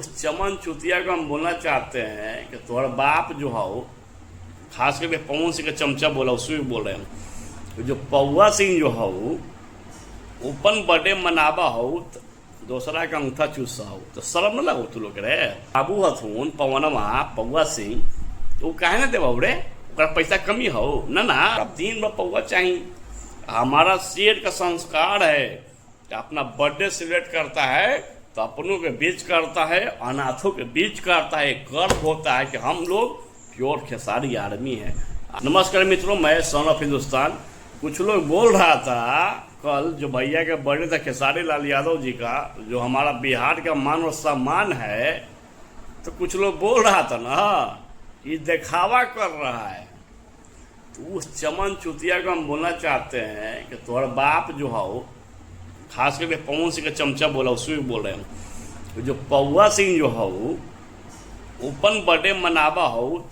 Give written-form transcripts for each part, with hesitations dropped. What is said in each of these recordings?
उस चमन चुतिया को हम बोलना चाहते हैं कि तुम्हारा बाप जो हो, खास करके पवन सिंह का चमचा बोला उससे भी बोल रहे हैं, जो पौआ सिंह जो हो ओपन बर्थडे मनाबा हो दूसरा का अंगूठा चूसा हो तो शर्म न लगो तू लोग रे। बाबू हथुन पवनमा पौआ सिंह तो वो काहे ना देवा रे, पैसा कमी हो ना ना, अब दिन में पौआ चाहिए। हमारा शेर का संस्कार है कि अपना बर्थडे सेलिब्रेट करता है तो अपनों के बीच करता है, अनाथों के बीच करता है। गर्व होता है कि हम लोग प्योर खेसारी आर्मी है। नमस्कार मित्रों, मैं सन ऑफ हिंदुस्तान। कुछ लोग बोल रहा था कल जो भैया का बर्थडे था खेसारी लाल यादव जी का, जो हमारा बिहार का मान और सम्मान है, तो कुछ लोग बोल रहा था ना ये दिखावा कर रहा है। तो उस चमन चुतिया को हम बोलना चाहते हैं कि तुम्हारा बाप जो हो, खास करके पवन सिंह का चमचा बोला उससे भी बोल रहे हैं, जो पौआ सिंह जो हो ओपन बर्थडे मनाबा हो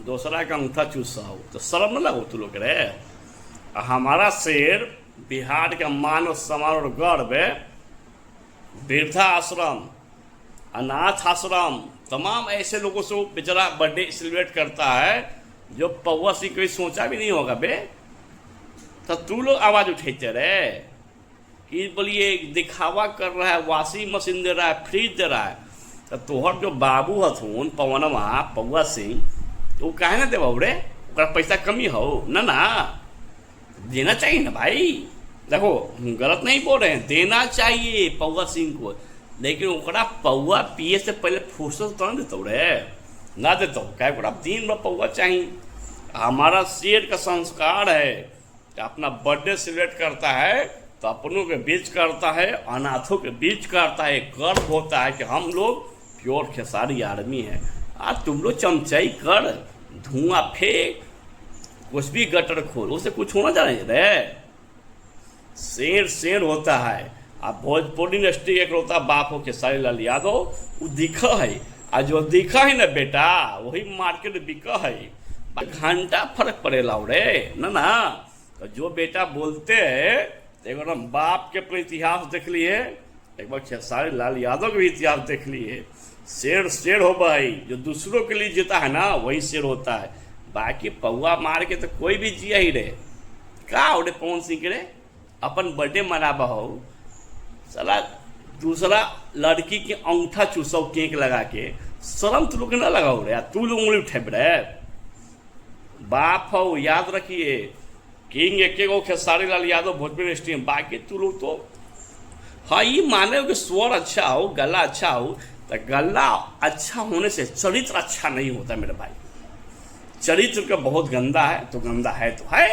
दूसरा का अंगूठा चूसा हो तो शर्म न लगो तू लोग रे। हमारा शेर बिहार का मान और सम्मान और गर्व है। वृद्धा आश्रम, अनाथ आश्रम, तमाम ऐसे लोगों से वो बेचारा बर्थडे सेलिब्रेट करता है जो पौआ सिंह कोई सोचा भी नहीं होगा बे। तो तू लोग आवाज़ उठेते रहे कि बोलिए दिखावा कर रहा है, वॉशिंग मशीन दे रहा है, फ्रिज दे रहा है। तो तोहर जो बाबू हथुन पवनमा पौआ सिंह तो वो काहे ना देवा रे, पैसा कमी हो ना ना, देना चाहिए ना भाई। देखो गलत नहीं बोल रहे हैं, देना चाहिए पौआ सिंह को, लेकिन ओकरा पौआ पिए से पहले फुर्सत तो ना देता रे, ना देता क्या ओकरा दिन में पौआ चाहिए। हमारा शेर का संस्कार है कि अपना बर्थडे सेलिब्रेट करता है तो अपनों के बीच करता है, अनाथों के बीच करता है। गर्व होता है कि हम लोग प्योर खेसारी आर्मी है। आज तुम लोग चमचाई कर, धुआं फेंक, कुछ भी गटर खोल, उससे कुछ होना चाहिए रे। शेर शेर होता है। अब भोजपुरी इंडस्ट्री एक होता बाप हो खेसारी लाल यादव, वो दिखा है, और जो दिखा है ना बेटा वही मार्केट बिका है। घंटा फर्क पड़ेला रे ना ना। तो जो बेटा बोलते हैं एक बार हम बाप के अपने इतिहास देख लिए, एक बार खेसारी लाल यादव के भी इतिहास देख लिए। शेर शेर हो भाई, जो दूसरों के लिए जीता है ना वही शेर होता है। बाकी पौआ मार के तो कोई भी जिया ही रे। का हो रे पवन सिंह के रे, अपन बर्थडे मनाबा हो, साला दूसरा लड़की के अंगूठा चूसो केक लगा के, शर्म तू लोग ना लगाओ रे। तू लोग उंगली उठे रे, बाप हो याद रखिए। किंग एक गो खेसारी लाल यादव भोजपुरी इंडस्ट्री में, बाकी तू लोग तो हाँ ये माने कि स्वर अच्छा हो, गला अच्छा हो, तो गला अच्छा होने से चरित्र अच्छा नहीं होता मेरे भाई। चरित्र का बहुत गंदा है तो गंदा है तो है।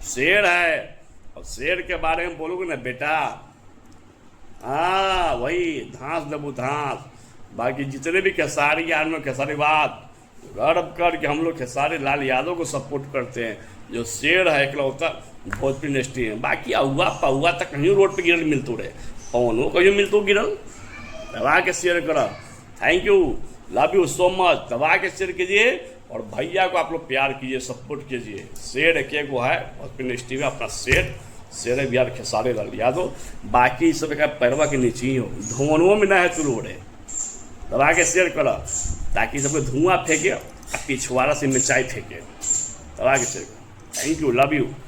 शेर है और शेर के बारे में बोलोगे ना बेटा, हाँ वही धांस दबू धांस। बाकी जितने भी खेसारी आदमी खेसारी बात गर्व कर कि हम लोग खेसारी लाल यादव को सपोर्ट करते हैं, जो शेर है इकलौता भोजपुरी इंडस्ट्री में। बाकी अहुआ पहुआ तक कहीं रोड पे गिरल मिलतू रहे, पवनो कहीं मिलतू गिरल। दबा के शेयर करा। Thank you, love you so much. दबा के शेयर कीजिए और भैया को आप लोग प्यार कीजिए, सपोर्ट कीजिए। शेर एक वो है भोजपुरी इंडस्ट्री में अपना शेर है बिहार खेसारी लाल यादव। बाकी सब का पैरवा के नीचे ही हो, धुआं में ना है तू रोड है। दबा के शेयर करा ताकि सबको धुआं फेंके और पिछवाड़ा से मिर्चाई फेंके। दबा के शेयर करा। Thank you, love you.